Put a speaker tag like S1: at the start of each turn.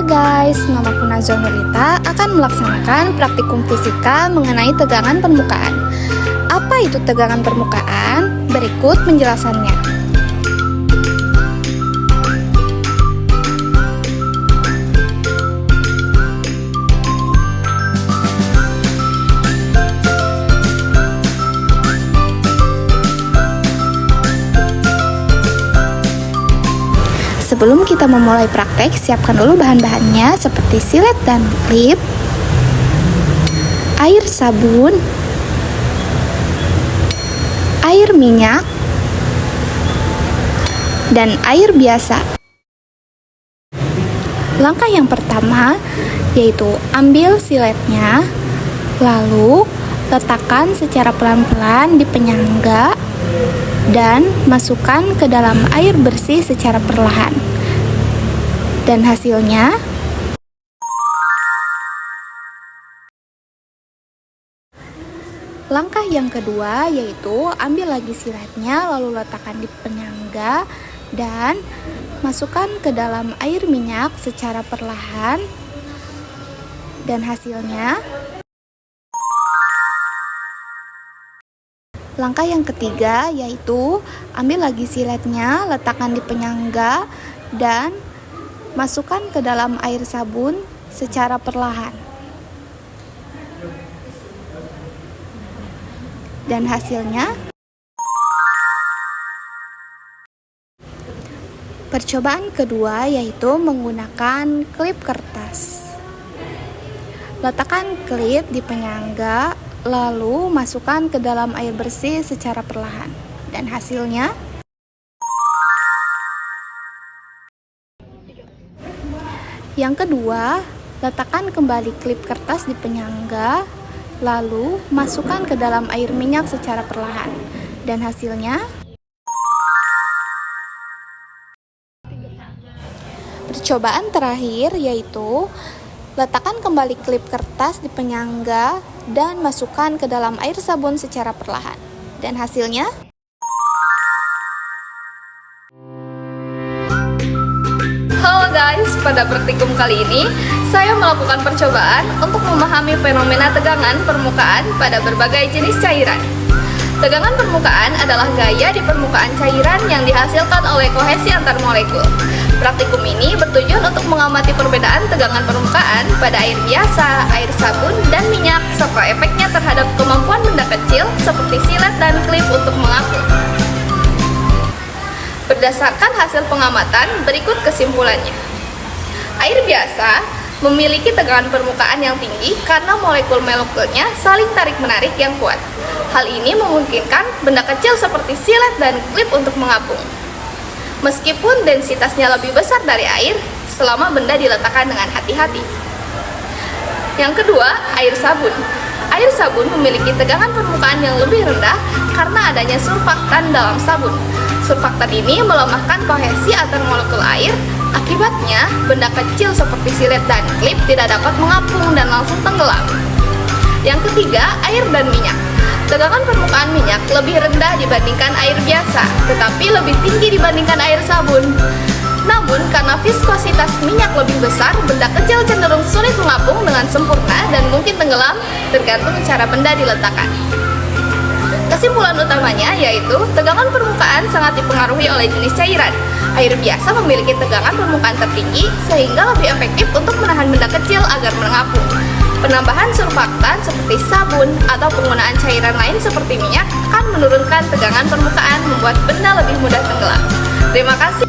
S1: Halo guys, namaku Nazwa Nurlita akan melaksanakan praktikum fisika mengenai tegangan permukaan. Apa itu tegangan permukaan? Berikut penjelasannya. Sebelum kita memulai praktek, siapkan dulu bahan-bahannya seperti silet dan klip, air sabun, air minyak, dan air biasa. Langkah yang pertama yaitu ambil siletnya, lalu letakkan secara pelan-pelan di penyangga dan masukkan ke dalam air bersih secara perlahan. Dan hasilnya langkah yang kedua yaitu ambil lagi siletnya, lalu letakkan di penyangga dan masukkan ke dalam air minyak secara perlahan. Dan hasilnya langkah yang ketiga yaitu ambil lagi siletnya, letakkan di penyangga dan masukkan ke dalam air sabun secara perlahan. Dan hasilnya percobaan kedua yaitu menggunakan klip kertas. Letakkan klip di penyangga, lalu masukkan ke dalam air bersih secara perlahan. Dan hasilnya yang kedua, letakkan kembali klip kertas di penyangga, lalu masukkan ke dalam air minyak secara perlahan. Dan hasilnya percobaan terakhir yaitu letakkan kembali klip kertas di penyangga dan masukkan ke dalam air sabun secara perlahan. Dan hasilnya
S2: Halo guys, pada praktikum kali ini saya melakukan percobaan untuk memahami fenomena tegangan permukaan pada berbagai jenis cairan. Tegangan permukaan adalah gaya di permukaan cairan yang dihasilkan oleh kohesi antar molekul. Praktikum ini bertujuan untuk mengamati perbedaan tegangan permukaan pada air biasa, air sabun, dan minyak, serta efeknya terhadap kemampuan benda kecil seperti silet dan klip untuk mengapung. Berdasarkan hasil pengamatan, berikut kesimpulannya. Air biasa memiliki tegangan permukaan yang tinggi karena molekul-molekulnya saling tarik-menarik yang kuat. Hal ini memungkinkan benda kecil seperti silet dan klip untuk mengapung. Meskipun densitasnya lebih besar dari air, selama benda diletakkan dengan hati-hati. Yang kedua, air sabun. Air sabun memiliki tegangan permukaan yang lebih rendah karena adanya surfaktan dalam sabun. Surfaktan ini melemahkan kohesi antar molekul air. Akibatnya, benda kecil seperti silet dan klip tidak dapat mengapung dan langsung tenggelam. Yang ketiga, air dan minyak. Tegangan permukaan minyak lebih rendah dibandingkan air biasa, tetapi lebih tinggi dibandingkan air sabun. Namun, karena viskositas minyak lebih besar, benda kecil cenderung sulit mengapung dengan sempurna dan mungkin tenggelam tergantung cara benda diletakkan. Kesimpulan utamanya yaitu tegangan permukaan sangat dipengaruhi oleh jenis cairan. Air biasa memiliki tegangan permukaan tertinggi sehingga lebih efektif untuk menahan benda kecil agar mengapung. Penambahan surfaktan seperti sabun atau penggunaan cairan lain seperti minyak akan menurunkan tegangan permukaan, membuat benda lebih mudah tenggelam. Terima kasih.